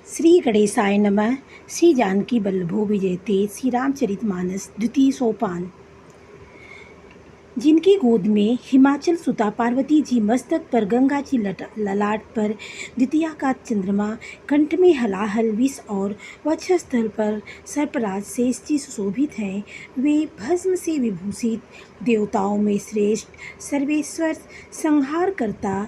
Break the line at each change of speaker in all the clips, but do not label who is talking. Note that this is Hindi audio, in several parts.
श्री गणेशाय नमः। श्री जानकी वल्लभो विजयते। श्री रामचरितमानस द्वितीय सोपान। जिनकी गोद में हिमाचल सुता पार्वती जी, मस्तक पर गंगा जी, ललाट पर द्वितीया का चंद्रमा, कंठ में हलाहल विष और वक्षस्थल पर सर्पराज शेष जी सुशोभित हैं, वे भस्म से विभूषित देवताओं में श्रेष्ठ, सर्वेश्वर, संहार करता,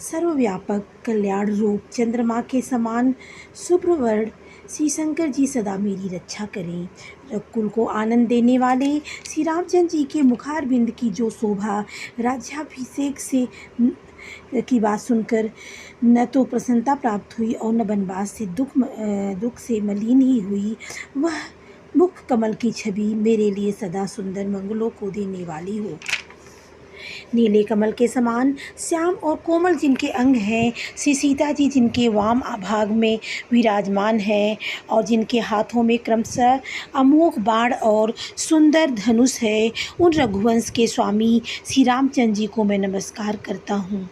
सर्वव्यापक, कल्याण रूप चंद्रमा के समान शुभ्रवर्ण श्री शंकर जी सदा मेरी रक्षा करें। रघुकुल को आनंद देने वाले श्री रामचंद्र जी के मुखारबिंद की जो शोभा, राज्याभिषेक से की बात सुनकर न तो प्रसन्नता प्राप्त हुई और न वनवास से दुख से मलिन ही हुई, वह मुख कमल की छवि मेरे लिए सदा सुंदर मंगलों को देने वाली हो। नीले कमल के समान श्याम और कोमल जिनके अंग हैं, श्री सीता जी जिनके वाम भाग में विराजमान हैं और जिनके हाथों में क्रमशः अमोघ बाण और सुंदर धनुष है, उन रघुवंश के स्वामी श्री रामचंद्र जी को मैं नमस्कार करता हूँ।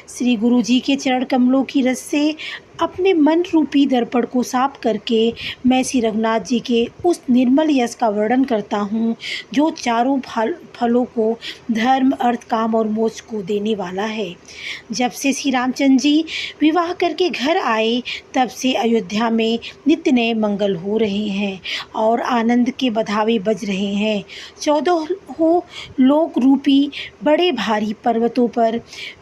श्री गुरु जी के चरण कमलों की रस से अपने मन रूपी दर्पण को साफ करके मैं श्री रघुनाथ जी के उस निर्मल यश का वर्णन करता हूँ जो चारों फलों को, धर्म, अर्थ, काम और मोक्ष को देने वाला है। जब से श्री रामचंद्र जी विवाह करके घर आए, तब से अयोध्या में नित्य नए मंगल हो रहे हैं और आनंद के बधावे बज रहे हैं। 14 लोक रूपी बड़े भारी पर्वतों पर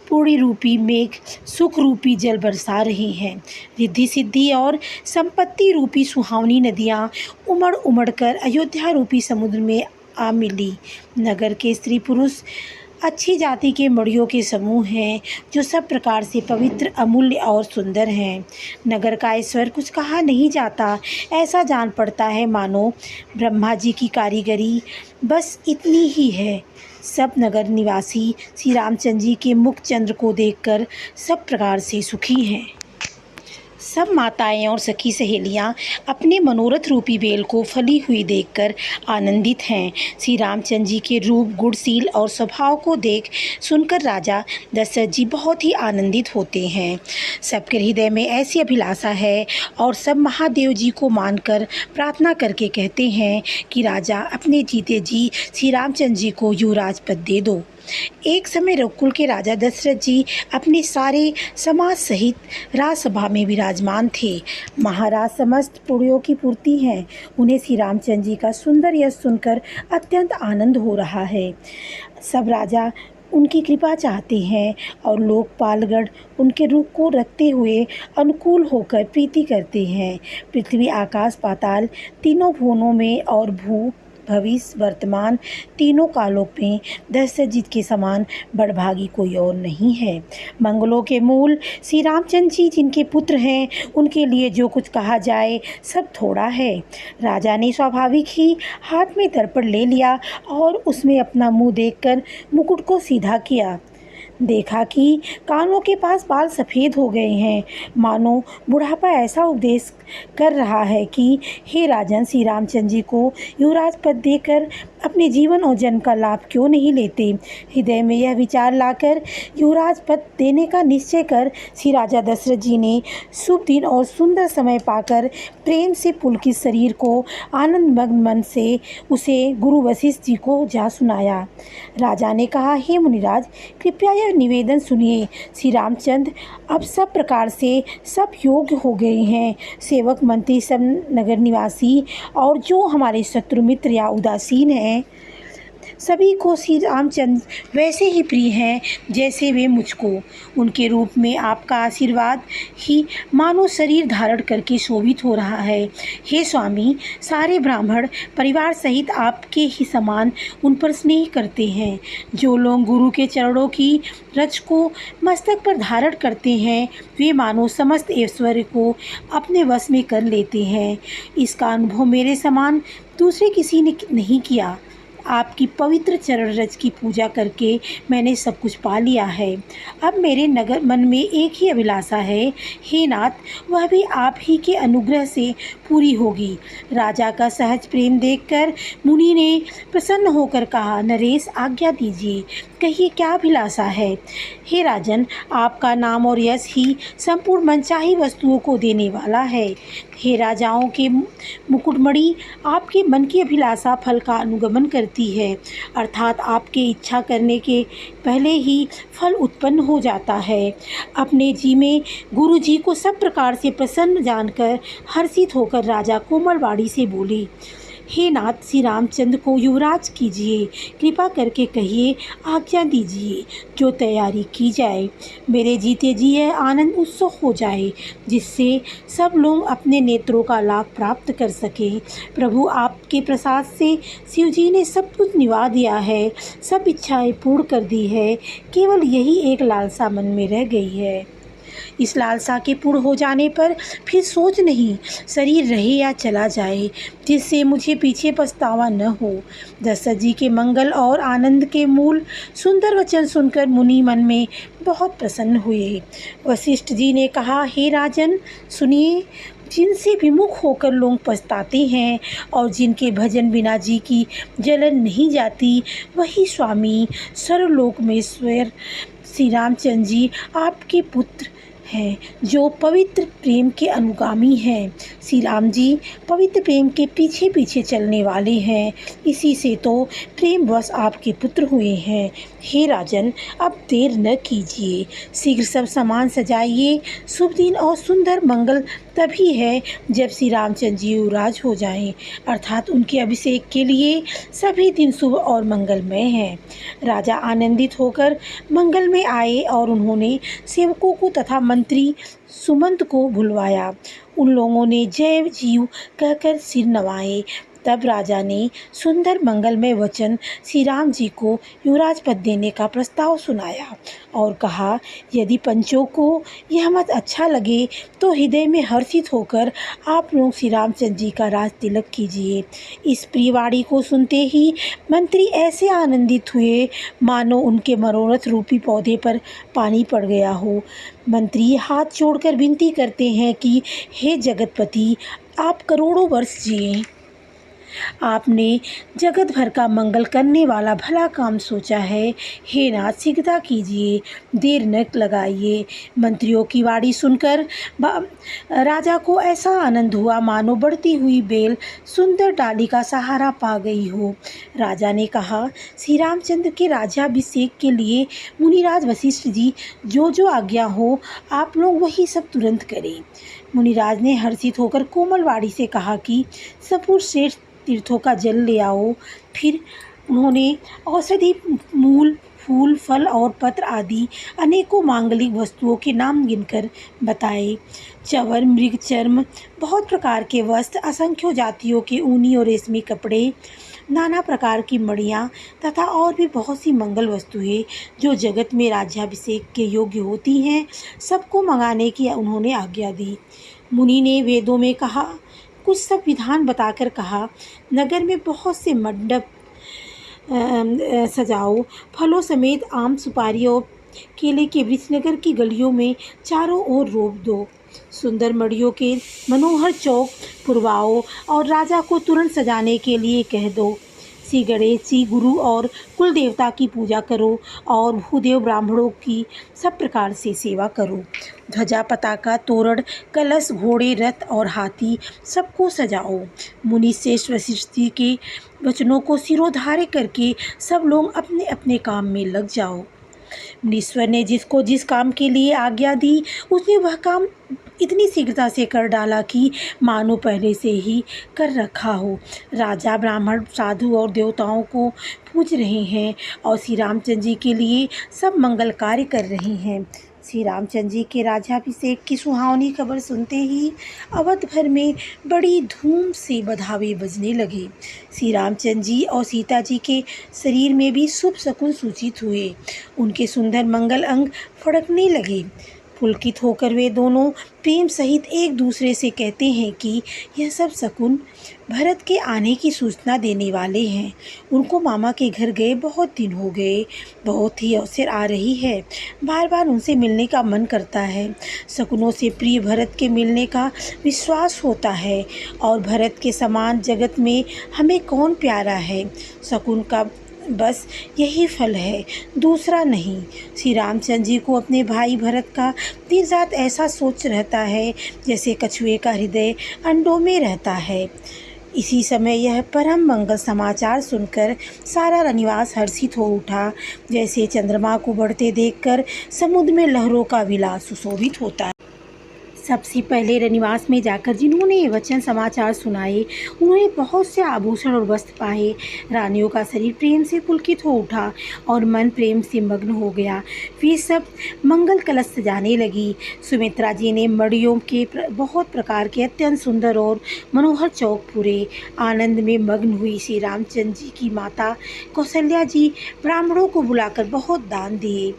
पूर्ण रूपी मेघ सुख रूपी जल बरसा रहे हैं। रिद्धि सिद्धि और संपत्ति रूपी सुहावनी नदियाँ उमड़ उमड़ कर अयोध्या रूपी समुद्र में आ मिली। नगर के स्त्री पुरुष अच्छी जाति के मड़ियों के समूह हैं जो सब प्रकार से पवित्र, अमूल्य और सुंदर हैं। नगर का ऐश्वर्य कुछ कहा नहीं जाता, ऐसा जान पड़ता है मानो ब्रह्मा जी की कारीगरी बस इतनी ही है। सब नगर निवासी श्री रामचंद्र जी के मुख चंद्र को देखकर सब प्रकार से सुखी हैं। सब माताएं और सखी सहेलियां अपने मनोरथ रूपी बेल को फली हुई देखकर आनंदित हैं। श्री रामचंद्र जी के रूप, गुणशील और स्वभाव को देख सुनकर राजा दशरथ जी बहुत ही आनंदित होते हैं। सबके हृदय में ऐसी अभिलाषा है और सब महादेव जी को मानकर प्रार्थना करके कहते हैं कि राजा अपने जीते जी श्री रामचंद्र जी को युवराज पद दे दो। एक समय रघुकुल के राजा दशरथ जी अपने सारे समाज सहित राजसभा में विराजमान थे। महाराज समस्त पुण्यों की पूर्ति हैं। उन्हें श्री रामचंद्र जी का सुंदर यश सुनकर अत्यंत आनंद हो रहा है। सब राजा उनकी कृपा चाहते हैं और लोकपालगण उनके रूप को रखते हुए अनुकूल होकर प्रीति करते हैं। पृथ्वी, आकाश, पाताल तीनों भुवनों में और भू, भविष्य, वर्तमान तीनों कालों में दशरथ जी के समान बड़भागी कोई और नहीं है। मंगलों के मूल श्री रामचंद्र जी जिनके पुत्र हैं, उनके लिए जो कुछ कहा जाए सब थोड़ा है। राजा ने स्वाभाविक ही हाथ में दर्पण ले लिया और उसमें अपना मुंह देखकर मुकुट को सीधा किया। देखा कि कानों के पास बाल सफ़ेद हो गए हैं, मानो बुढ़ापा ऐसा उपदेश कर रहा है कि हे राजन, श्री रामचंद्र जी को युवराज पद देकर अपने जीवन और जन्म का लाभ क्यों नहीं लेते। हृदय में यह विचार लाकर युवराज पद देने का निश्चय कर श्री राजा दशरथ जी ने शुभ दिन और सुंदर समय पाकर प्रेम से पुलकित शरीर को आनंदमग्न मन से उसे गुरु वशिष्ठ जी को जा सुनाया। राजा ने कहा, हे मुनिराज, कृपया यह निवेदन सुनिए। श्री रामचंद्र अब सब प्रकार से सब योग्य हो गए हैं। सेवक, मंत्री, सब नगर निवासी और जो हमारे शत्रु मित्र या उदासीन हैं, सभी को श्री रामचंद्र वैसे ही प्रिय हैं जैसे वे मुझको। उनके रूप में आपका आशीर्वाद ही मानो शरीर धारण करके शोभित हो रहा है। हे स्वामी, सारे ब्राह्मण परिवार सहित आपके ही समान उन पर स्नेह करते हैं। जो लोग गुरु के चरणों की रज को मस्तक पर धारण करते हैं, वे मानो समस्त ऐश्वर्य को अपने वश में कर लेते हैं। इसका अनुभव मेरे समान दूसरे किसी ने नहीं किया। आपकी पवित्र चरण रज की पूजा करके मैंने सब कुछ पा लिया है। अब मेरे मन में एक ही अभिलाषा है, हे नाथ, वह भी आप ही के अनुग्रह से पूरी होगी। राजा का सहज प्रेम देखकर मुनि ने प्रसन्न होकर कहा, नरेश, आज्ञा दीजिए, कहिए क्या अभिलाषा है। हे राजन, आपका नाम और यश ही संपूर्ण मनचाही वस्तुओं को देने वाला है। हे राजाओं के मुकुटमणि, आपके मन की अभिलाषा फल का अनुगमन करती है, अर्थात आपके इच्छा करने के पहले ही फल उत्पन्न हो जाता है। अपने जी में गुरु जी को सब प्रकार से प्रसन्न जानकर हर्षित होकर राजा कोमलवाड़ी से बोले, हे नाथ, श्री रामचंद्र को युवराज कीजिए, कृपा करके कहिए, आज्ञा दीजिए, जो तैयारी की जाए। मेरे जीते जी यह आनंद उत्सव हो जाए, जिससे सब लोग अपने नेत्रों का लाभ प्राप्त कर सकें। प्रभु, आपके प्रसाद से शिव जी ने सब कुछ निभा दिया है, सब इच्छाएं पूर्ण कर दी है, केवल यही एक लालसा मन में रह गई है। इस लालसा के पूर्ण हो जाने पर फिर सोच नहीं, शरीर रहे या चला जाए, जिससे मुझे पीछे पछतावा न हो। दशरथ जी के मंगल और आनंद के मूल सुंदर वचन सुनकर मुनि मन में बहुत प्रसन्न हुए। वशिष्ठ जी ने कहा, हे राजन, सुनिए, जिनसे विमुख होकर लोग पछताते हैं और जिनके भजन बिना जी की जलन नहीं जाती, वही स्वामी सर्वलोक में ईश्वर श्री रामचंद्र जी आपके पुत्र हैं, जो पवित्र प्रेम के अनुगामी हैं। श्री राम जी पवित्र प्रेम के पीछे पीछे चलने वाले हैं, इसी से तो प्रेमवश आपके पुत्र हुए हैं। हे राजन, अब देर न कीजिए, शीघ्र सब सामान सजाइए। शुभ दिन और सुंदर मंगल तभी है जब श्री रामचंद्र जी युवराज हो जाएं, अर्थात उनके अभिषेक के लिए सभी दिन शुभ और मंगलमय हैं। राजा आनंदित होकर मंगल में आए और उन्होंने सेवकों को तथा मंत्री सुमंत को बुलवाया। उन लोगों ने जय जीव कहकर सिर नवाए। तब राजा ने सुंदर मंगलमय वचन श्री राम जी को युवराज पद देने का प्रस्ताव सुनाया और कहा, यदि पंचों को यह मत अच्छा लगे तो हृदय में हर्षित होकर आप लोग श्री रामचंद्र जी का राज तिलक कीजिए। इस प्रियवाणी को सुनते ही मंत्री ऐसे आनंदित हुए मानो उनके मनोरथ रूपी पौधे पर पानी पड़ गया हो। मंत्री हाथ जोड़कर विनती करते हैं कि हे जगतपति, आप करोड़ों वर्ष जिए। आपने जगत भर का मंगल करने वाला भला काम सोचा है। हे नाथ, शीघ्रता कीजिए, देर न लगाइए। मंत्रियों की वाणी सुनकर राजा को ऐसा आनंद हुआ मानो बढ़ती हुई बेल सुंदर डाली का सहारा पा गई हो। राजा ने कहा, श्री रामचंद्र के राज्याभिषेक के लिए मुनिराज वशिष्ठ जी जो जो आज्ञा हो, आप लोग वही सब तुरंत करें। मुनिराज ने हर्षित होकर कोमलवाड़ी से कहा कि सपूर श्रेष्ठ तीर्थों का जल ले आओ। फिर उन्होंने औषधि मूल, फूल, फल और पत्र आदि अनेकों मांगलिक वस्तुओं के नाम गिनकर बताए। चवर, मृग चर्म, बहुत प्रकार के वस्त्र, असंख्यों जातियों के ऊनी और रेशमी कपड़े, नाना प्रकार की मणियाँ तथा और भी बहुत सी मंगल वस्तुएं जो जगत में राज्याभिषेक के योग्य होती हैं, सबको मंगाने की उन्होंने आज्ञा दी। मुनि ने वेदों में कहा कुछ सब विधान बताकर कहा, नगर में बहुत से मंडप सजाओ, फलों समेत आम, सुपारी और केले के वृक्ष नगर की गलियों में चारों ओर रोप दो। सुंदर मड़ियों के मनोहर चौक पुरवाओ और राजा को तुरंत सजाने के लिए कह दो। श्री गणेश जी, गुरु और कुल देवता की पूजा करो और भूदेव ब्राह्मणों की सब प्रकार से सेवा करो। ध्वजा, पताका, तोरण, कलश, घोड़े, रथ और हाथी सबको सजाओ। मुनि श्रेष्ठ वशिष्ठ जी के वचनों को सिरोधार्य करके सब लोग अपने अपने काम में लग जाओ। मुनीश्वर ने जिसको जिस काम के लिए आज्ञा दी, उसने वह काम इतनी शीघ्रता से कर डाला कि मानो पहले से ही कर रखा हो। राजा, ब्राह्मण, साधु और देवताओं को पूज रहे हैं और श्री रामचंद्र जी के लिए सब मंगल कार्य कर रहे हैं। श्री रामचंद्र जी के राज्याभिषेक की सुहावनी खबर सुनते ही अवध भर में बड़ी धूम से बधावे बजने लगे। श्री रामचंद्र जी और सीता जी के शरीर में भी शुभ शकुन सूचित हुए। उनके सुंदर मंगल अंग फड़कने लगे। पुलकित होकर वे दोनों प्रेम सहित एक दूसरे से कहते हैं कि यह सब शकुन भरत के आने की सूचना देने वाले हैं। उनको मामा के घर गए बहुत दिन हो गए, बहुत ही अवसर आ रही है, बार बार उनसे मिलने का मन करता है। शकुनों से प्रिय भरत के मिलने का विश्वास होता है और भरत के समान जगत में हमें कौन प्यारा है। शकुन का बस यही फल है, दूसरा नहीं। श्री रामचंद्र जी को अपने भाई भरत का दिन रात ऐसा सोच रहता है जैसे कछुए का हृदय अंडों में रहता है। इसी समय यह परम मंगल समाचार सुनकर सारा रनिवास हर्षित हो उठा, जैसे चंद्रमा को बढ़ते देखकर समुद्र में लहरों का विलास सुशोभित होता है। सबसे पहले रनिवास में जाकर जिन्होंने ये वचन समाचार सुनाए, उन्होंने बहुत से आभूषण और वस्त्र पाए। रानियों का शरीर प्रेम से पुलकित हो उठा और मन प्रेम से मग्न हो गया। वे सब मंगल कलश सजाने लगी। सुमित्रा जी ने मड़ियों के बहुत प्रकार के अत्यंत सुंदर और मनोहर चौक पूरे। आनंद में मग्न हुई श्री रामचंद्र जी की माता कौशल्या जी ब्राह्मणों को बुलाकर बहुत दान दिए।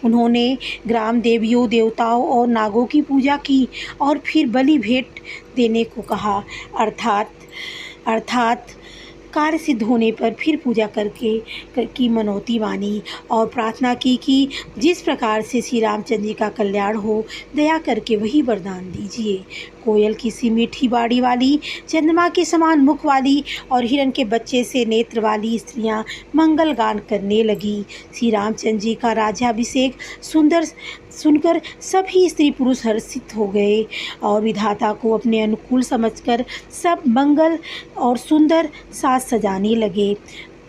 उन्होंने ग्राम देवियों, देवताओं और नागों की पूजा की और फिर बलि भेंट देने को कहा। अर्थात कार्य सिद्ध होने पर फिर पूजा की मनौती मानी और प्रार्थना की कि जिस प्रकार से श्री रामचंद्र जी का कल्याण हो, दया करके वही वरदान दीजिए। कोयल की सी मीठी बाड़ी वाली, चंद्रमा के समान मुख वाली और हिरण के बच्चे से नेत्र वाली स्त्रियां मंगल गान करने लगी। श्री रामचंद्र जी का राज्याभिषेक सुनकर सभी स्त्री पुरुष हर्षित हो गए और विधाता को अपने अनुकूल समझकर सब मंगल और सुंदर साज सजाने लगे।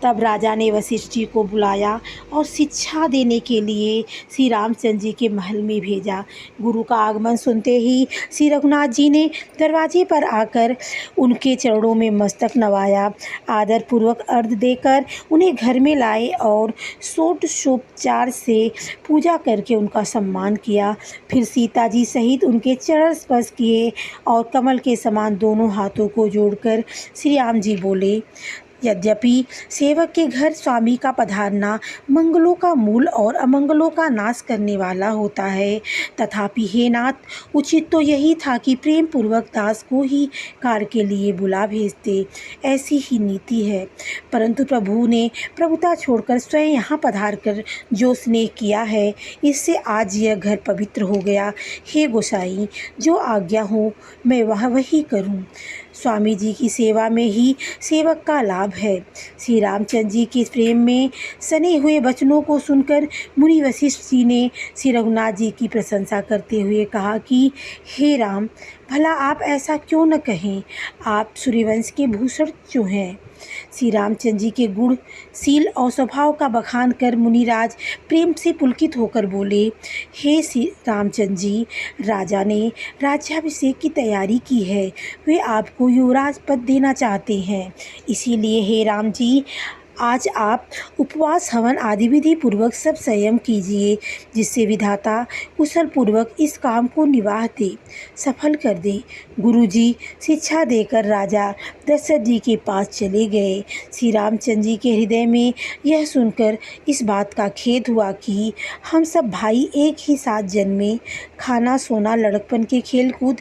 तब राजा ने वशिष्ठ जी को बुलाया और शिक्षा देने के लिए श्री रामचंद्र जी के महल में भेजा। गुरु का आगमन सुनते ही श्री रघुनाथ जी ने दरवाजे पर आकर उनके चरणों में मस्तक नवाया, आदरपूर्वक अर्घ्य देकर उन्हें घर में लाए और षोडशोपचार से पूजा करके उनका सम्मान किया। फिर सीता जी सहित उनके चरण स्पर्श किए और कमल के समान दोनों हाथों को जोड़कर श्री राम जी बोले, यद्यपि सेवक के घर स्वामी का पधारना मंगलों का मूल और अमंगलों का नाश करने वाला होता है, तथापि हे नाथ, उचित तो यही था कि प्रेम पूर्वक दास को ही कार्य के लिए बुला भेजते। ऐसी ही नीति है, परंतु प्रभु ने प्रभुता छोड़कर स्वयं यहाँ पधार कर जो स्नेह किया है, इससे आज यह घर पवित्र हो गया। हे गोसाई, जो आज्ञा हो मैं वही करूँ। स्वामी जी की सेवा में ही सेवक का लाभ है। श्री रामचंद्र जी के प्रेम में सने हुए वचनों को सुनकर मुनि वशिष्ठ जी ने श्री रघुनाथ जी की प्रशंसा करते हुए कहा कि हे राम, भला आप ऐसा क्यों न कहें, आप सूर्यवंश के भूषण क्यों हैं। श्री रामचंद्र जी के गुण, शील और स्वभाव का बखान कर मुनिराज प्रेम से पुलकित होकर बोले, हे श्री रामचंद्र जी, राजा ने राज्याभिषेक की तैयारी की है, वे आपको युवराज पद देना चाहते हैं। इसीलिए हे राम जी, आज आप उपवास, हवन आदि विधि पूर्वक सब संयम कीजिए, जिससे विधाता कुशल पूर्वक इस काम को निवाह दे, सफल कर दे। गुरुजी शिक्षा देकर राजा दशरथ जी के पास चले गए। श्री रामचंद्र जी के हृदय में यह सुनकर इस बात का खेद हुआ कि हम सब भाई एक ही साथ जन्मे, खाना सोना, लड़कपन के खेल कूद,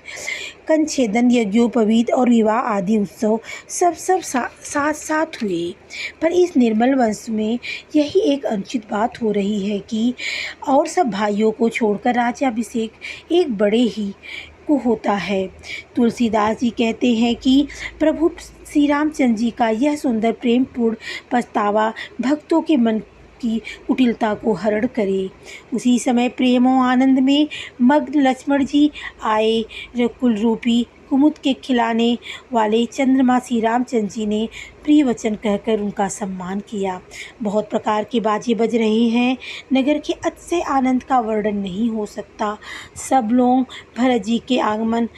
कंछेदन, यज्ञोपवीत और विवाह आदि उत्सव सब साथ साथ हुए, पर इस निर्मल वंश में यही एक अनुचित बात हो रही है कि और सब भाइयों को छोड़कर राज्याभिषेक एक बड़े ही को होता है। तुलसीदास जी कहते हैं कि प्रभु श्री रामचंद्र जी का यह सुंदर प्रेमपूर्ण पछतावा भक्तों के मन की कुटिलता को हरण करे। उसी समय प्रेम और आनंद में मग्न लक्ष्मण जी आए। रकुल रूपी कुमुद के खिलाने वाले चंद्रमा श्री रामचंद्र जी ने प्रिय वचन कहकर उनका सम्मान किया। बहुत प्रकार के बाजे बज रहे हैं, नगर के अतिशय आनंद का वर्णन नहीं हो सकता। सब लोग भरत जी के आगमन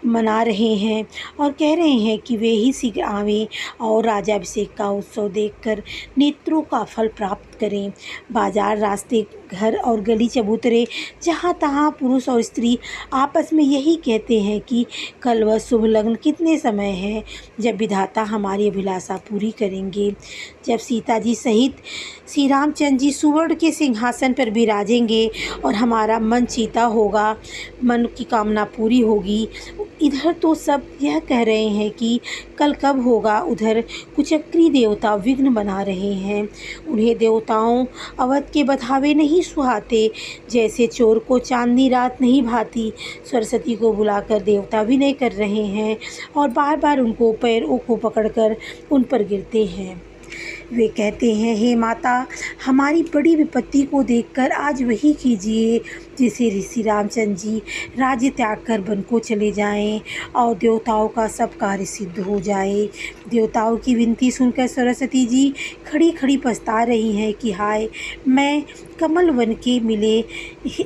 मना रहे हैं और कह रहे हैं कि वे ही शीघ्र आवें और राज्याभिषेक का उत्सव देखकर नेत्रों का फल प्राप्त करें। बाजार, रास्ते, घर और गली चबूतरे, जहाँ तहाँ पुरुष और स्त्री आपस में यही कहते हैं कि कल वह शुभ लग्न कितने समय है जब विधाता हमारी अभिलाषा पूरी करेंगे। जब सीता जी सहित श्री रामचंद्र जी सुवर्ण के सिंहासन पर विराजेंगे और हमारा मन चीता होगा, मन की कामना पूरी होगी। इधर तो सब यह कह रहे हैं कि कल कब होगा, उधर कुचक्री देवता विघ्न बना रहे हैं। उन्हें देवताओं अवध के बधावे नहीं सुहाते, जैसे चोर को चांदनी रात नहीं भाती। सरस्वती को बुलाकर देवता विनय कर रहे हैं और बार बार उनको पैरों को पकड़कर उन पर गिरते हैं। वे कहते हैं, हे माता, हमारी बड़ी विपत्ति को देखकर आज वही कीजिए जिसे ऋषि रामचंद्र जी राज्य त्याग कर वन को चले जाएं और देवताओं का सब कार्य सिद्ध हो जाए। देवताओं की विनती सुनकर सरस्वती जी खड़ी खड़ी पछता रही हैं कि हाय, मैं कमल वन के मिले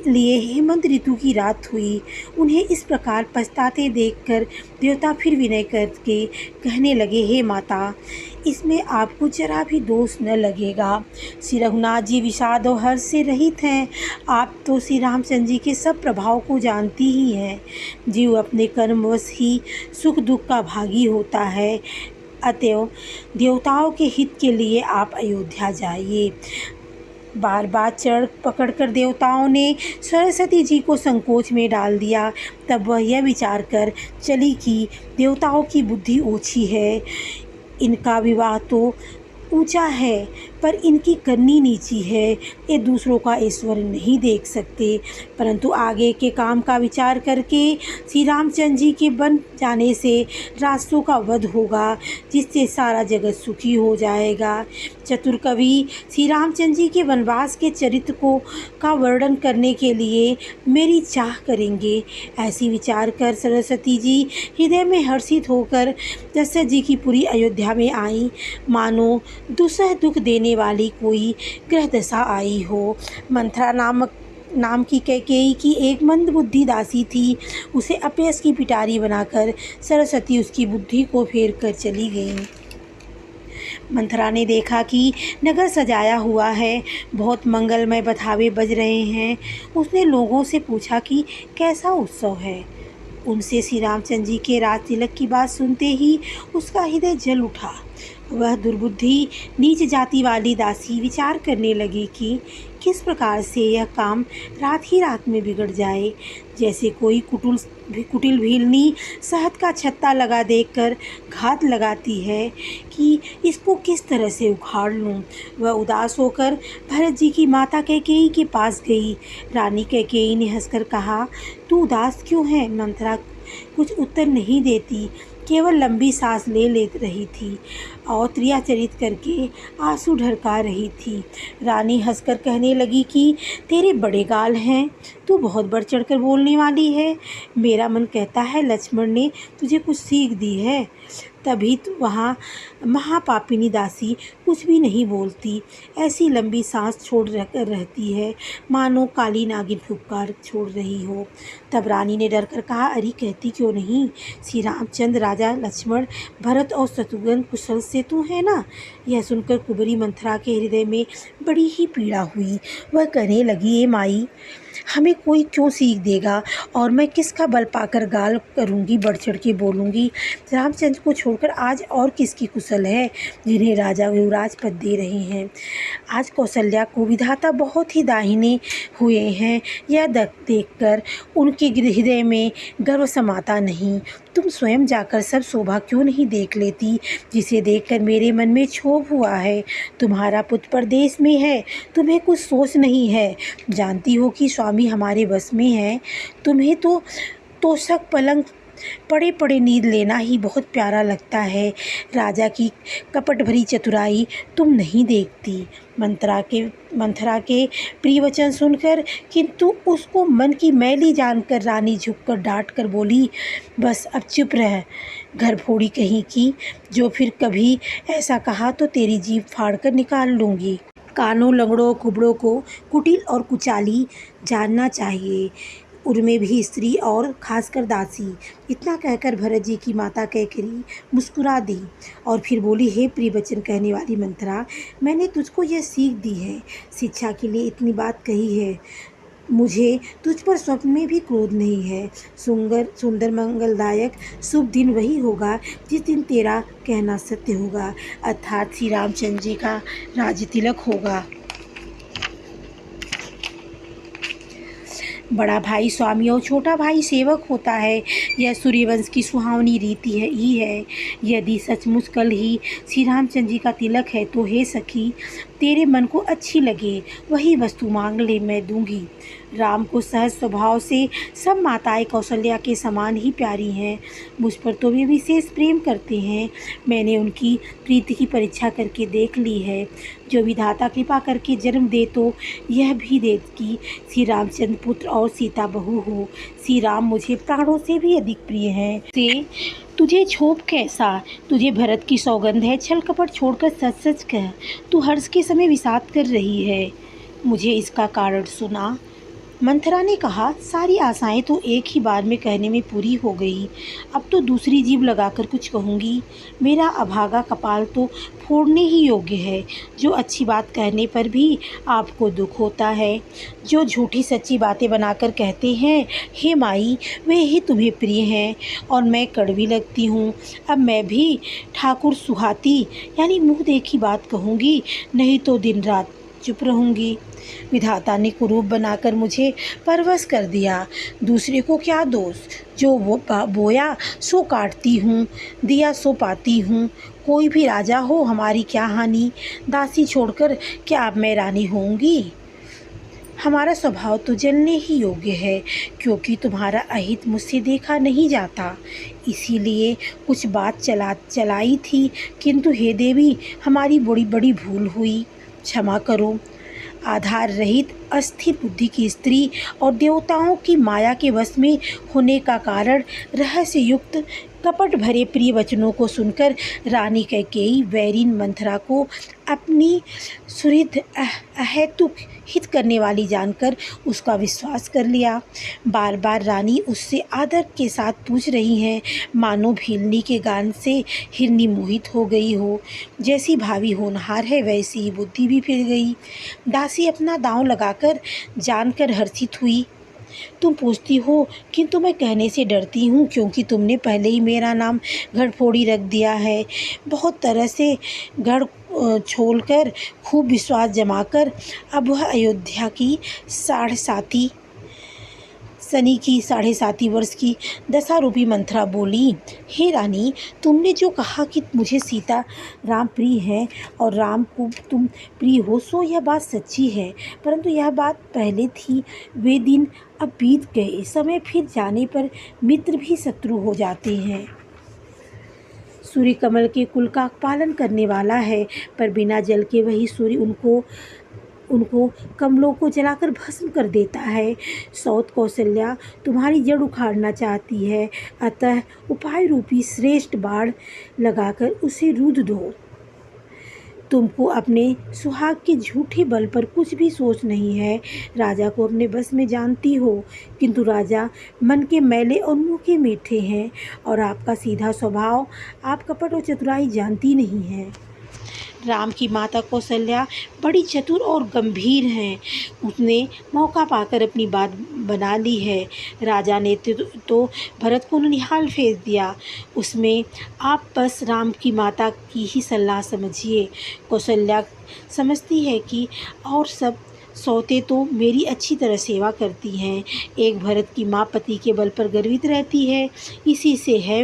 लिए हेमंत ऋतु की रात हुई। उन्हें इस प्रकार पछताते देखकर देवता फिर विनय करके कहने लगे, हे माता, इसमें आपको जरा भी दोष न लगेगा। श्री रघुनाथ जी विषाद और हर्ष से रहित हैं। आप तो श्री रामचंद्र जी के सब प्रभाव को जानती ही हैं। जीव अपने कर्मवश ही सुख दुख का भागी होता है। अतएव देवताओं के हित के लिए आप अयोध्या जाइए। बार बार चढ़ पकड़कर देवताओं ने सरस्वती जी को संकोच में डाल दिया। तब वह यह विचार कर चली कि देवताओं की बुद्धि ओछी है, इनका विवाह तो ऊंचा है पर इनकी करनी नीची है। ये दूसरों का ऐश्वर्य नहीं देख सकते, परंतु आगे के काम का विचार करके श्री रामचंद्र जी के बन जाने से राक्षसों का वध होगा, जिससे सारा जगत सुखी हो जाएगा। चतुर कवि श्री रामचंद्र जी के वनवास के चरित्र का वर्णन करने के लिए मेरी चाह करेंगे। ऐसी विचार कर सरस्वती जी हृदय में हर्षित होकर दशरथ जी की पूरी अयोध्या में आई, मानो दुसह दुख देने वाली कोई ग्रह दशा आई हो। मंथरा नाम की कैकेयी की एक मंद बुद्धि दासी थी। उसे अपयश की पिटारी बनाकर सरस्वती उसकी बुद्धि को फेर कर चली गई। मंथरा ने देखा कि नगर सजाया हुआ है, बहुत मंगलमय बधावे बज रहे हैं। उसने लोगों से पूछा कि कैसा उत्सव है। उनसे श्री रामचंद्र जी के राज तिलक की बात सुनते ही उसका हृदय जल उठा। वह दुर्बुद्धि नीच जाति वाली दासी विचार करने लगी कि किस प्रकार से यह काम रात ही रात में बिगड़ जाए। जैसे कोई कुटिल भीलनी शहद का छत्ता लगा देकर घात लगाती है कि इसको किस तरह से उखाड़ लूं। वह उदास होकर भरत जी की माता कैकेयी के पास गई। रानी कैकेयी ने हंसकर कहा, तू उदास क्यों है? मंथरा कुछ उत्तर नहीं देती, केवल लंबी सांस ले रही थी और क्रियाचरित करके आंसू ढरका रही थी। रानी हंसकर कहने लगी कि तेरे बड़े गाल हैं, तू बहुत बढ़ चढ़कर बोलने वाली है। मेरा मन कहता है लक्ष्मण ने तुझे कुछ सीख दी है। तभी तो वहाँ महापापिनी दासी कुछ भी नहीं बोलती, ऐसी लंबी सांस छोड़ रहती है मानो काली नागिन फुफकार छोड़ रही हो। तब रानी ने डर कर कहा, अरे कहती क्यों नहीं? श्री रामचंद्र, राजा लक्ष्मण, भरत और शत्रुघ्न कुशल से तू है ना? यह सुनकर कुबरी मंथरा के हृदय में बड़ी ही पीड़ा हुई। वह कहने लगी, ए माई, हमें कोई क्यों सीख देगा और मैं किसका बल पाकर गाल करूँगी, बढ़ चढ़ के बोलूँगी। रामचंद्र को छोड़कर आज और किसकी कुशल है जिन्हें राजा युवराज पद दे रहे हैं। आज कौशल्या को विधाता बहुत ही दाहिने हुए हैं। यह देखकर उनके हृदय में गर्व समाता नहीं। तुम स्वयं जाकर सब शोभा क्यों नहीं देख लेती, जिसे देखकर मेरे मन में क्षोभ हुआ है। तुम्हारा पुत्र परदेश में है, तुम्हें कुछ सोच नहीं है। जानती हो कि स्वामी हमारे बस में है। तुम्हें तो तोशक पलंग पड़े पड़े नींद लेना ही बहुत प्यारा लगता है। राजा की कपट भरी चतुराई तुम नहीं देखती। मंथरा के प्रिय वचन सुनकर किंतु उसको मन की मैली जानकर रानी झुककर डांट कर बोली, बस अब चुप रह, घर फोड़ी कहीं की। जो फिर कभी ऐसा कहा तो तेरी जीभ फाड़ कर निकाल लूँगी। कानों, लंगड़ों, कुबड़ों को कुटिल और कुचाली जानना चाहिए, उनमें भी स्त्री और खासकर दासी। इतना कहकर भरत जी की माता कैकेयी मुस्कुरा दी और फिर बोली, हे प्रिय वचन कहने वाली मंथरा, मैंने तुझको यह सीख दी है, शिक्षा के लिए इतनी बात कही है। मुझे तुझ पर स्वप्न में भी क्रोध नहीं है। सुंदर मंगलदायक शुभ दिन वही होगा जिस दिन तेरा कहना सत्य होगा, अर्थात श्री रामचंद्र जी का राज्य तिलक होगा। बड़ा भाई स्वामी और छोटा भाई सेवक होता है, यह सूर्यवंश की सुहावनी रीति ही है। यदि सचमुच कल ही श्री रामचंद्र जी का तिलक है तो हे सखी, तेरे मन को अच्छी लगे वही वस्तु मांग ले, मैं दूंगी। राम को सहज स्वभाव से सब माताएं कौशल्या के समान ही प्यारी हैं। मुझ पर तो वे विशेष प्रेम करते हैं। मैंने उनकी प्रीति की परीक्षा करके देख ली है। जो विधाता कृपा करके जन्म दे तो यह भी दे कि श्री रामचंद्र पुत्र और सीता बहू हो। श्री राम मुझे प्राणों से भी अधिक प्रिय हैं। से तुझे क्षोभ कैसा? तुझे भरत की सौगंध है। छल कपट छोड़कर सच सच कह, तू हर्ष के समय विषाद कर रही है। मुझे इसका कारण सुना। मंथरा ने कहा, सारी आशाएं तो एक ही बार में कहने में पूरी हो गई। अब तो दूसरी जीभ लगाकर कुछ कहूँगी। मेरा अभागा कपाल तो फोड़ने ही योग्य है। जो अच्छी बात कहने पर भी आपको दुख होता है, जो झूठी सच्ची बातें बनाकर कहते हैं हे माई वे ही तुम्हें प्रिय हैं और मैं कड़वी लगती हूँ। अब मैं भी ठाकुर सुहाती यानी मुँह देखी बात कहूँगी, नहीं तो दिन रात चुप रहूँगी। विधाता ने कुरूप बनाकर मुझे परवश कर दिया। दूसरे को क्या दोष? जो वो बोया सो काटती हूँ, दिया सो पाती हूँ। कोई भी राजा हो हमारी क्या हानि? दासी छोड़कर क्या अब मैं रानी होंगी? हमारा स्वभाव तो जलने ही योग्य है, क्योंकि तुम्हारा अहित मुझसे देखा नहीं जाता। इसीलिए कुछ बात चलाई थी, किंतु हे देवी हमारी बड़ी बड़ी भूल हुई, क्षमा करो। आधार रहित अस्थिर बुद्धि की स्त्री और देवताओं की माया के वश में होने का कारण रहस्य युक्त कपट भरे प्रिय वचनों को सुनकर रानी कैकेयी वैरीन मंथरा को अपनी सुहृद अहेतुक हित करने वाली जानकर उसका विश्वास कर लिया। बार बार रानी उससे आदर के साथ पूछ रही हैं, मानो भीलनी के गान से हिरनी मोहित हो गई हो। जैसी भावी होनहार है वैसी ही बुद्धि भी फिर गई। दासी अपना दांव लगाकर जानकर हर्षित हुई। तुम पूछती हो किंतु मैं कहने से डरती हूँ, क्योंकि तुमने पहले ही मेरा नाम घड़फोड़ी रख दिया है। बहुत तरह से गढ़ छोड़कर खूब विश्वास जमाकर अब वह अयोध्या की सनी की 7.5 वर्ष की दशा रूपी मंथरा बोली, हे रानी तुमने जो कहा कि मुझे सीता राम प्रिय है और राम को तुम प्रिय हो, सो यह बात सच्ची है। परंतु यह बात पहले थी, वे दिन अब बीत गए। समय फिर जाने पर मित्र भी शत्रु हो जाते हैं। सूर्य कमल के कुल का पालन करने वाला है, पर बिना जल के वही सूर्य उनको कमलों को जलाकर भस्म कर देता है। सौत कौशल्या तुम्हारी जड़ उखाड़ना चाहती है, अतः उपाय रूपी श्रेष्ठ बाण लगाकर उसे रूध दो। तुमको अपने सुहाग के झूठे बल पर कुछ भी सोच नहीं है। राजा को अपने बस में जानती हो, किंतु राजा मन के मैले और मुँह के मीठे हैं, और आपका सीधा स्वभाव आप कपट और चतुराई जानती नहीं है। राम की माता कौशल्या बड़ी चतुर और गंभीर हैं। उसने मौका पाकर अपनी बात बना ली है। राजा ने तो भरत को ननिहाल भेज दिया, उसमें आप बस राम की माता की ही सलाह समझिए। कौशल्या समझती है कि और सब सौतें तो मेरी अच्छी तरह सेवा करती हैं। एक भरत की माँ पति के बल पर गर्वित रहती है, इसी से है।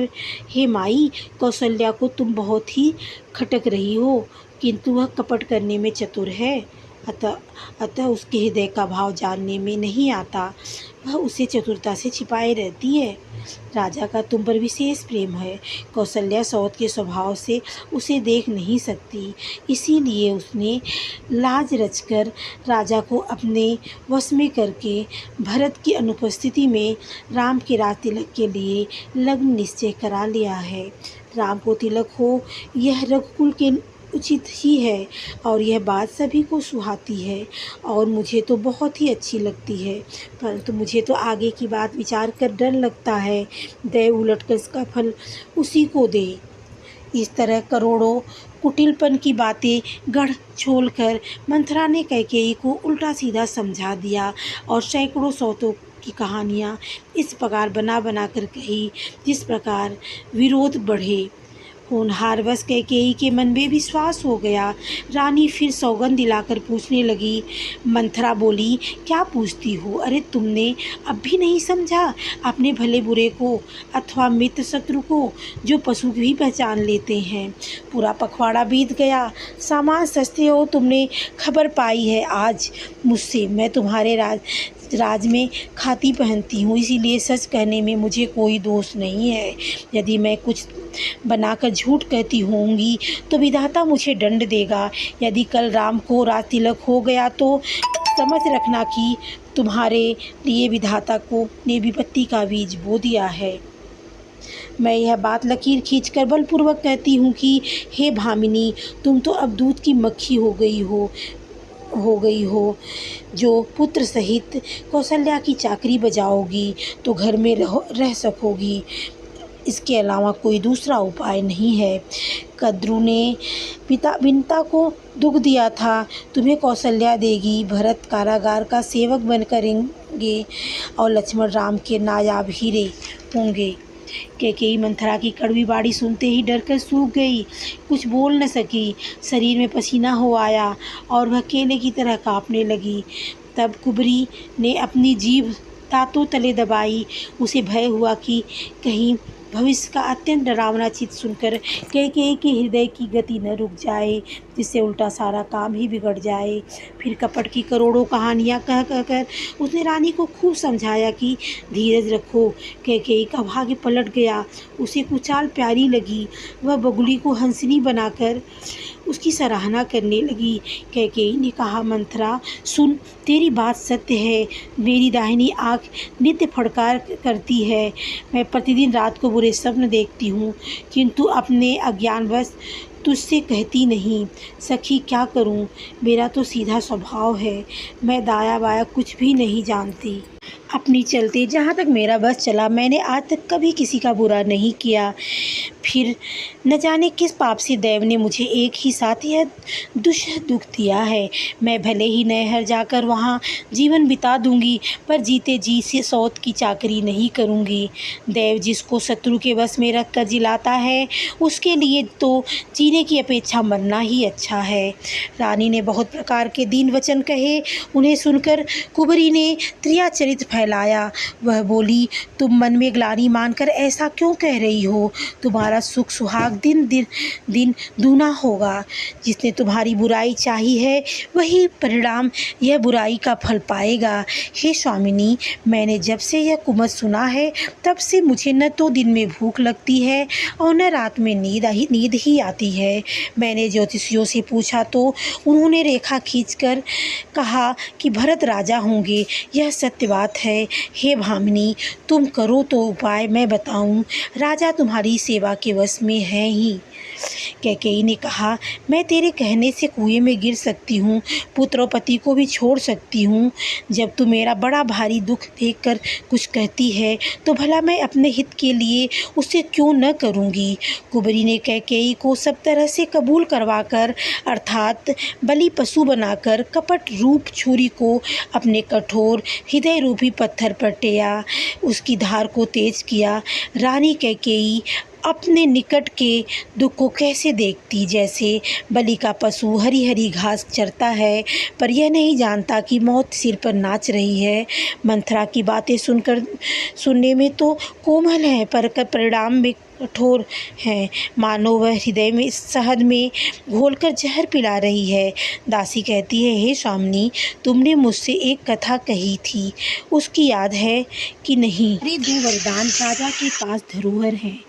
हे माई, कौशल्या को तुम बहुत ही खटक रही हो, किंतु वह कपट करने में चतुर है, अतः उसके हृदय का भाव जानने में नहीं आता। वह उसे चतुरता से छिपाए रहती है। राजा का तुम पर विशेष प्रेम है। कौशल्या सौत के स्वभाव से उसे देख नहीं सकती, इसीलिए उसने लाज रचकर राजा को अपने वश में करके भरत की अनुपस्थिति में राम के राज तिलक के लिए लग्न निश्चय करा लिया है। राम को तिलक हो यह रघुकुल के उचित ही है, और यह बात सभी को सुहाती है और मुझे तो बहुत ही अच्छी लगती है। परंतु मुझे तो आगे की बात विचार कर डर लगता है, दे उलटकर इसका फल उसी को दे। इस तरह करोड़ों कुटिलपन की बातें गढ़ छोड़कर मंथरा ने कैकेयी को उल्टा सीधा समझा दिया और सैकड़ों सौतों की कहानियाँ इस प्रकार बना कर कही, जिस प्रकार विरोध बढ़े होनहारवश कैकेयी के मन में विश्वास हो गया। रानी फिर सौगंध दिलाकर पूछने लगी। मंथरा बोली, क्या पूछती हो? अरे तुमने अब भी नहीं समझा अपने भले बुरे को अथवा मित्र शत्रु को, जो पशु भी पहचान लेते हैं। पूरा पखवाड़ा बीत गया, सामान सस्ते हो तुमने खबर पाई है आज मुझसे। मैं तुम्हारे राज में खाती पहनती हूँ, इसीलिए सच कहने में मुझे कोई दोष नहीं है। यदि मैं कुछ बनाकर झूठ कहती होंगी तो विधाता मुझे दंड देगा। यदि कल राम को राज तिलक हो गया तो समझ रखना कि तुम्हारे लिए विधाता को ने विपत्ति का बीज बो दिया है। मैं यह बात लकीर खींचकर बलपूर्वक कहती हूँ कि हे भामिनी, तुम तो अब दूध की मक्खी हो गई हो। जो पुत्र सहित कौशल्या की चाकरी बजाओगी तो घर में रह सकोगी, इसके अलावा कोई दूसरा उपाय नहीं है। कद्रू ने विंता को दुख दिया था, तुम्हें कौशल्या देगी। भरत कारागार का सेवक बनकर रहेंगे और लक्ष्मण राम के नायाब हीरे होंगे। कैकेयी मंथरा की कड़वी बाड़ी सुनते ही डरकर सूख गई, कुछ बोल न सकी। शरीर में पसीना हो आया और वह केले की तरह कांपने लगी। तब कुबरी ने अपनी जीभ दांतों तले दबाई। उसे भय हुआ कि कहीं भविष्य का अत्यंत डरावना चित्र सुनकर कैकेयी के हृदय की गति न रुक जाए, जिससे उल्टा सारा काम ही बिगड़ जाए। फिर कपट की करोड़ों कहानियाँ कह कर उसने रानी को खूब समझाया कि धीरज रखो। कैकेयी का भाग्य पलट गया, उसे कुछ चाल प्यारी लगी। वह बगुली को हंसनी बनाकर उसकी सराहना करने लगी। कैकेयी ने कहा, मंथरा सुन, तेरी बात सत्य है। मेरी दाहिनी आँख नित्य फड़कार करती है। मैं प्रतिदिन रात को बुरे स्वप्न देखती हूँ, किंतु अपने अज्ञानवश तुझसे कहती नहीं। सखी, क्या करूँ? मेरा तो सीधा स्वभाव है, मैं दाया बाया कुछ भी नहीं जानती। अपनी चलते जहाँ तक मेरा बस चला, मैंने आज तक कभी किसी का बुरा नहीं किया। फिर न जाने किस पाप से दैव ने मुझे एक ही साथ यह दुख दिया है। मैं भले ही नैहर जाकर वहाँ जीवन बिता दूंगी, पर जीते जी से सौत की चाकरी नहीं करूंगी। दैव जिसको शत्रु के वश में रख कर जिलाता है, उसके लिए तो जीने की अपेक्षा मरना ही अच्छा है। रानी ने बहुत प्रकार के दीन वचन कहे। उन्हें सुनकर कुबरी ने त्रिया चरित्र फैलाया। वह बोली, तुम मन में ग्लानि मानकर ऐसा क्यों कह रही हो? तुम्हारा सुख सुहाग दिन दिन दूना होगा। जिसने तुम्हारी बुराई चाही है, वही परिणाम यह बुराई का फल पाएगा। हे स्वामिनी, मैंने जब से यह कुमत सुना है, तब से मुझे न तो दिन में भूख लगती है और न रात में नींद ही आती है। मैंने ज्योतिषियों से पूछा तो उन्होंने रेखा खींचकर कहा कि भरत राजा होंगे। यह सत्य बात है। हे भामिनी, तुम करो तो उपाय, मैं बताऊं। राजा तुम्हारी सेवा के वश में है ही। कैकेयी ने कहा, मैं तेरे कहने से कुएं में गिर सकती हूँ, पुत्र और पति को भी छोड़ सकती हूँ। जब तू मेरा बड़ा भारी दुख देखकर कुछ कहती है, तो भला मैं अपने हित के लिए उसे क्यों न करूँगी। कुबरी ने कैकेयी को सब तरह से कबूल करवाकर, अर्थात बलि पशु बनाकर, कपट रूप छुरी को अपने कठोर हृदय रूपी पत्थर पर टेया, उसकी धार को तेज किया। रानी कैकेयी अपने निकट के दुख को कैसे देखती, जैसे बलि का पशु हरी हरी घास चरता है, पर यह नहीं जानता कि मौत सिर पर नाच रही है। मंथरा की बातें सुनने में तो कोमल है, पर परिणाम में कठोर हैं। मानो वह हृदय में शहद में घोलकर जहर पिला रही है। दासी कहती है, हे स्वामिनी, तुमने मुझसे एक कथा कही थी, उसकी याद है कि नहीं? अरे, 2 वरदान राजा के पास धरोहर हैं,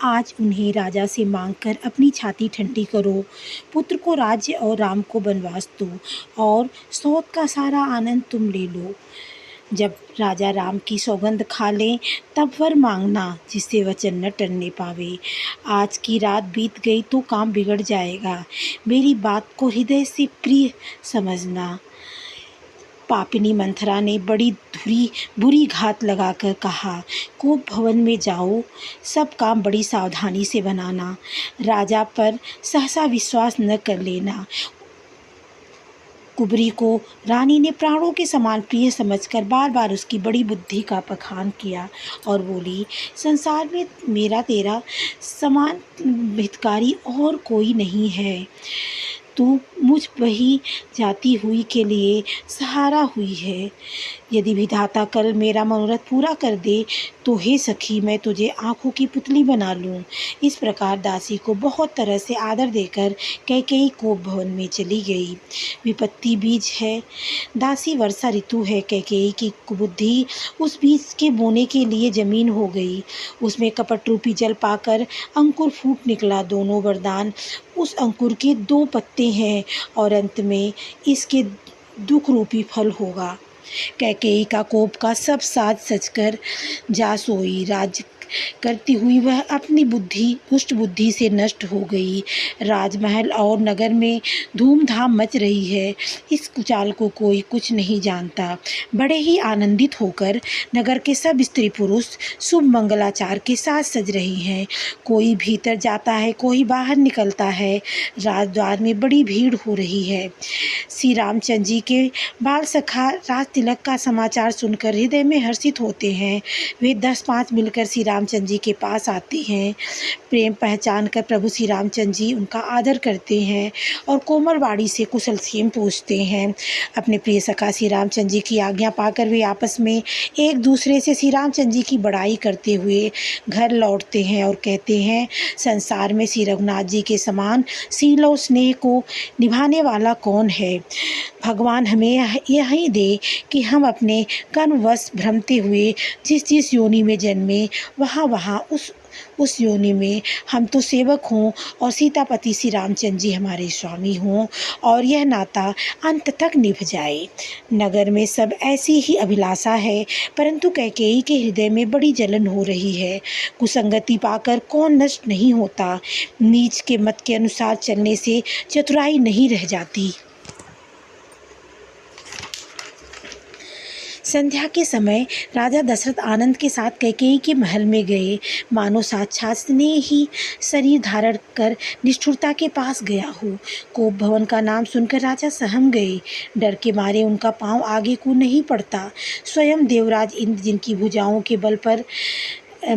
आज उन्हें राजा से मांगकर अपनी छाती ठंडी करो। पुत्र को राज्य और राम को वनवास दो, और सौत का सारा आनंद तुम ले लो। जब राजा राम की सौगंध खा लें, तब वर मांगना, जिससे वचन न टलने पावे। आज की रात बीत गई तो काम बिगड़ जाएगा। मेरी बात को हृदय से प्रिय समझना। पापिनी मंथरा ने बड़ी बुरी घात लगाकर कहा, कोप भवन में जाओ, सब काम बड़ी सावधानी से बनाना। राजा पर सहसा विश्वास न कर लेना। कुबरी को रानी ने प्राणों के समान प्रिय समझकर बार बार उसकी बड़ी बुद्धि का बखान किया और बोली, संसार में मेरा तेरा समान हितकारी और कोई नहीं है। तू मुझ बही जाती हुई के लिए सहारा हुई है। यदि विधाता कल मेरा मनोरथ पूरा कर दे तो हे सखी, मैं तुझे आँखों की पुतली बना लूँ। इस प्रकार दासी को बहुत तरह से आदर देकर कैकेयी कोप भवन में चली गई। विपत्ति बीज है, दासी वर्षा ऋतु है। कैकेयी की कुबुद्धि उस बीज के बोने के लिए जमीन हो गई। उसमें कपट रूपी जल पाकर अंकुर फूट निकला। दोनों वरदान उस अंकुर के 2 पत्ते हैं और अंत में इसके दुख रूपी फल होगा। कैकेयी का कोप का सब साज सजकर जा सोई। राज्य करती हुई वह अपनी दुष्ट बुद्धि से नष्ट हो गई। राजमहल और नगर में धूमधाम मच रही है। इस कुचाल को कोई कुछ नहीं जानता। बड़े ही आनंदित होकर नगर के सब स्त्री पुरुष शुभ मंगलाचार के साथ सज रही हैं। कोई भीतर जाता है, कोई बाहर निकलता है। राजद्वार में बड़ी भीड़ हो रही है। श्री रामचंद्र जी के बाल सखा राज तिलक का समाचार सुनकर हृदय में हर्षित होते हैं। वे 10-5 मिलकर श्री रामचंद्र जी के पास आते हैं। प्रेम पहचान कर प्रभु श्री रामचंद्र जी उनका आदर करते हैं और कोमल वाणी से कुशल क्षेम पूछते हैं। अपने प्रिय सखा श्री रामचंद्र जी की आज्ञा पाकर वे आपस में एक दूसरे से श्री रामचंद्र जी की बड़ाई करते हुए घर लौटते हैं और कहते हैं, संसार में श्री रघुनाथ जी के समान शील और स्नेह को निभाने वाला कौन है। भगवान हमें यही दे कि हम अपने कर्मवश भ्रमते हुए जिस योनि में जन्मे वहाँ उस योनि में हम तो सेवक हों और सीतापति श्री रामचंद्र जी हमारे स्वामी हों और यह नाता अंत तक निभ जाए। नगर में सब ऐसी ही अभिलाषा है, परंतु कैकेयी के हृदय में बड़ी जलन हो रही है। कुसंगति पाकर कौन नष्ट नहीं होता। नीच के मत के अनुसार चलने से चतुराई नहीं रह जाती। संध्या के समय राजा दशरथ आनंद के साथ कैकेयी के महल में गए। मानो साक्षात स्नेह ही शरीर धारण कर निष्ठुरता के पास गया हो। कोप भवन का नाम सुनकर राजा सहम गए। डर के मारे उनका पांव आगे को नहीं पड़ता। स्वयं देवराज इंद्र जिनकी भुजाओं के बल पर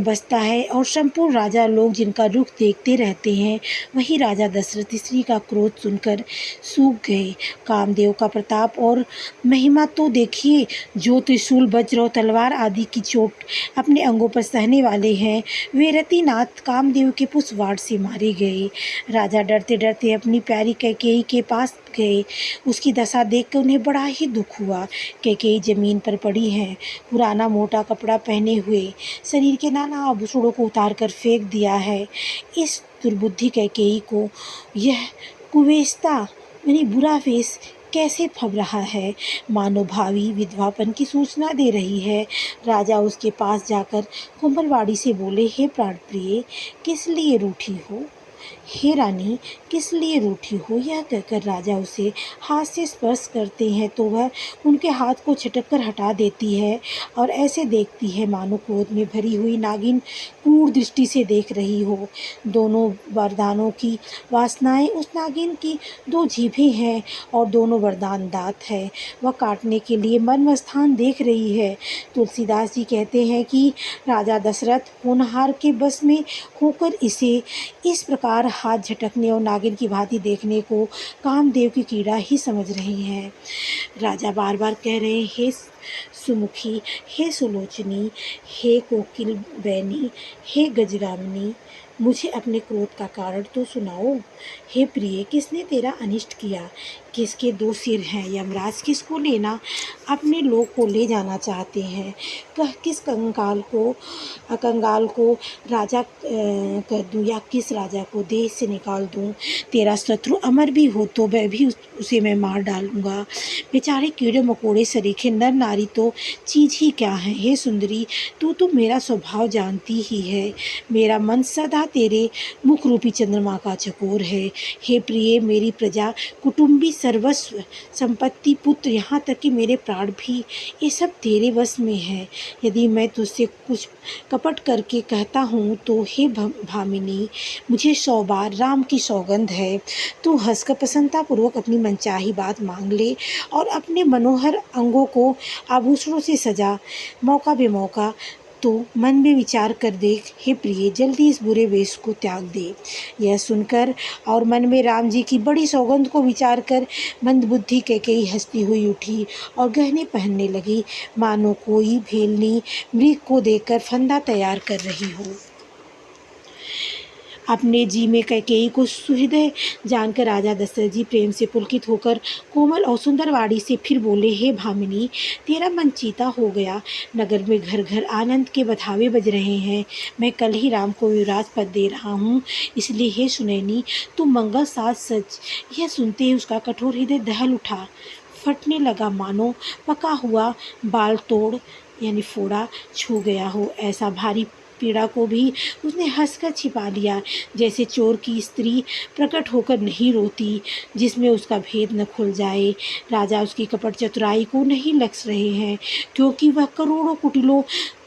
बसता है और संपूर्ण राजा लोग जिनका रुख देखते रहते हैं, वही राजा दशरथ स्त्री का क्रोध सुनकर सूख गए। कामदेव का प्रताप और महिमा तो देखिए, जो त्रिशूल वज्र और तलवार आदि की चोट अपने अंगों पर सहने वाले हैं, वे रतिनाथ कामदेव के पुष्पवाड़ से मारे गए। राजा डरते डरते अपनी प्यारी कैकेयी के पास गए। उसकी दशा देखकर उन्हें बड़ा ही दुख हुआ। कैकेयी जमीन पर पड़ी है, पुराना मोटा कपड़ा पहने हुए, शरीर के नाना आभूषणों को उतार कर फेंक दिया है। इस दुर्बुद्धि कैकेयी को यह कुवेश्ता यानी बुरा वेश कैसे फब रहा है, मानो भावी विधवापन की सूचना दे रही है। राजा उसके पास जाकर कोमलवाणी से बोले, हे प्राण प्रिय, किस लिए रूठी हो? हे रानी, किस लिए रूठी हो? यह कहकर राजा उसे हाथ से स्पर्श करते हैं तो वह उनके हाथ को झटक कर हटा देती है और ऐसे देखती है मानो क्रोध में भरी हुई नागिन क्रूर दृष्टि से देख रही हो। दोनों वरदानों की वासनाएं उस नागिन की 2 जीभें हैं और दोनों वरदान दांत है। वह काटने के लिए मर्म स्थान देख रही है। तुलसीदास जी कहते हैं कि राजा दशरथ होनहार के बस में होकर इसे इस प्रकार हाथ झटकने और नागिन की भांति देखने को कामदेव की कीड़ा ही समझ रही हैं। राजा बार बार कह रहे, हे सुमुखी, हे सुलोचनी, हे कोकिल बैनी, हे गजगामिनी, मुझे अपने क्रोध का कारण तो सुनाओ। हे प्रिय, किसने तेरा अनिष्ट किया? किसके 2 सिर हैं? यमराज किसको लेना अपने लोग को ले जाना चाहते हैं? किस कंगाल को राजा कर दूं या किस राजा को देश से निकाल दूं? तेरा शत्रु अमर भी हो तो वह भी उसे मैं मार डालूंगा। बेचारे कीड़े मकोड़े सरीखे नर सारी तो चीज़ ही क्या है। हे सुंदरी, तू तो मेरा स्वभाव जानती ही है। मेरा मन सदा तेरे मुख रूपी चंद्रमा का चकोर है। हे प्रिय, मेरी प्रजा, कुटुंबी, सर्वस्व, संपत्ति, पुत्र, यहाँ तक कि मेरे प्राण भी, ये सब तेरे वश में है। यदि मैं तुझसे कुछ कपट करके कहता हूँ तो हे भामिनी, मुझे 100 बार राम की सौगंध है, तू हंसकर प्रसन्नतापूर्वक अपनी मनचाही बात मांग ले और अपने मनोहर अंगों को आभूषणों से सजा। मौका बेमौका तो मन में विचार कर देख। हे प्रिय, जल्दी इस बुरे वेश को त्याग दे। यह सुनकर और मन में राम जी की बड़ी सौगंध को विचार कर मंदबुद्धि कैकेयी हंसती हुई उठी और गहने पहनने लगी, मानो कोई भेलनी मृग को देखकर फंदा तैयार कर रही हो। अपने जी में कैकेयी को सुहृदय जानकर राजा दशरथ जी प्रेम से पुलकित होकर कोमल और सुंदर वाणी से फिर बोले, हे भामिनी, तेरा मन चीता हो गया। नगर में घर घर आनंद के बधावे बज रहे हैं। मैं कल ही राम को युवराज पद दे रहा हूँ, इसलिए हे सुनैनी, तू मंगल साज सच। यह सुनते ही उसका कठोर हृदय दहल उठा, फटने लगा, मानो पका हुआ बाल तोड़ यानी फोड़ा छू गया हो। ऐसा भारी पीड़ा को भी उसने हंसकर छिपा लिया, जैसे चोर की स्त्री प्रकट होकर नहीं रोती, जिसमें उसका भेद न खुल जाए। राजा उसकी कपट चतुराई को नहीं लक्ष्य रहे हैं, क्योंकि वह करोड़ों कुटिलों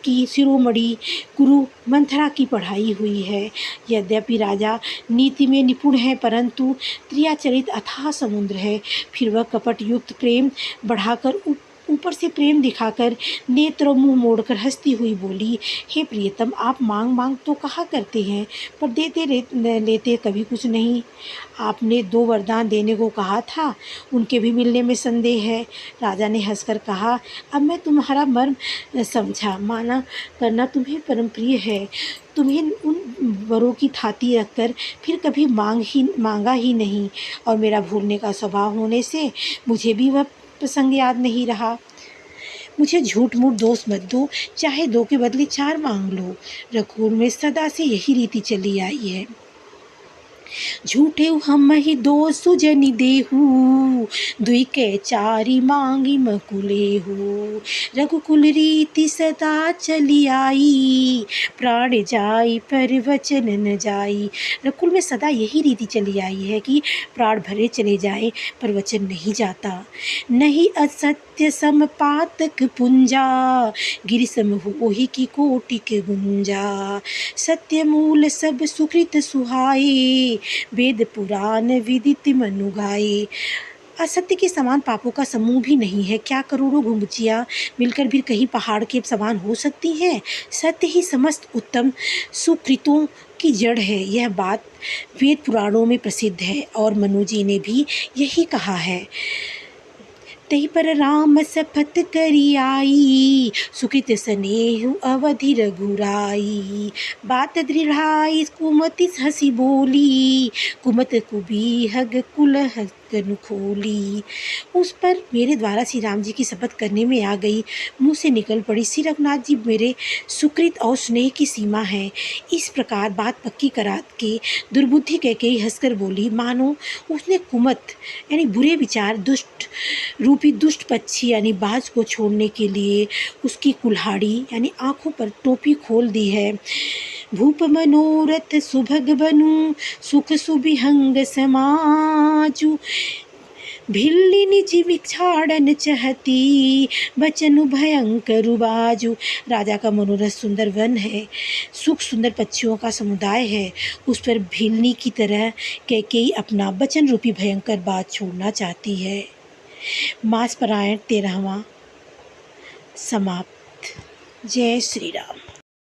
की शिरोमणि गुरु मंथरा की पढ़ाई हुई है। यद्यपि राजा नीति में निपुण है, परंतु त्रियाचरित अथाह समुद्र है। फिर वह कपट युक्त प्रेम बढ़ाकर ऊपर से प्रेम दिखाकर नेत्र और मुंह मोड़कर हंसती हुई बोली, हे प्रियतम, आप मांग मांग तो कहा करते हैं, पर देते लेते कभी कुछ नहीं। आपने 2 वरदान देने को कहा था, उनके भी मिलने में संदेह है। राजा ने हंसकर कहा, अब मैं तुम्हारा मर्म समझा। माना करना तुम्हें परम प्रिय है। तुम्हें उन वरों की थाती रखकर फिर कभी मांगा ही नहीं, और मेरा भूलने का स्वभाव होने से मुझे भी वह प्रसंग याद नहीं रहा। मुझे झूठ मूठ दोष मत दो, चाहे 2 के बदले 4 मांग लो। रघुकुल में सदा से यही रीति चली आई है। झूठे हम ही 2 सुजनि देहु, 2 के 4 मांगी मकुले हो। रघुकुल रीति सदा चली आई, प्राण जाई पर वचन न जाई। रघुकुल में सदा यही रीति चली आई है कि प्राण भरे चले जाए पर वचन नहीं जाता। नहीं असत्य सम पातक पुंजा, गिरि सम होहि की कोटि के गुंजा। सत्य मूल सब सुकृत सुहाए, वेद पुराण विदित मनु गाए। असत्य के समान पापों का समूह भी नहीं है। क्या करोड़ों गुंबुचियाँ मिलकर भी कहीं पहाड़ के समान हो सकती हैं? सत्य ही समस्त उत्तम सुकृतों की जड़ है। यह बात वेद पुराणों में प्रसिद्ध है और मनु जी ने भी यही कहा है। तही पर राम शपथ करी आई, सुकृत स्नेहु अवधि रघुराई। बात दृढ़ाई कुमति हंसी बोली, कुमत कुबीहग कुलह गनु खोली। उस पर मेरे द्वारा श्री राम जी की शपथ करने में आ गई, मुँह से निकल पड़ी, श्री रघुनाथ जी मेरे सुकृत और स्नेह की सीमा है। इस प्रकार बात पक्की करा के दुर्बुद्धि कैकेयी हंसकर बोली, मानो उसने कुमत यानी बुरे विचार, दुष्ट रूपी दुष्ट पक्षी यानी बाज को छोड़ने के लिए उसकी कुल्हाड़ी यानी आँखों पर टोपी खोल दी है। भूप मनोरथ सुभग बनु, सुख सुबिहंग समाजु। भिल्ली निज विछाड़न चहती, बचनु भयंकर बाजू। राजा का मनोरथ सुंदर वन है, सुख सुंदर पक्षियों का समुदाय है। उस पर भिल्ली की तरह कैकेयी अपना बचन रूपी भयंकर बाज छोड़ना चाहती है। मास पारायण 13वां समाप्त। जय श्री राम।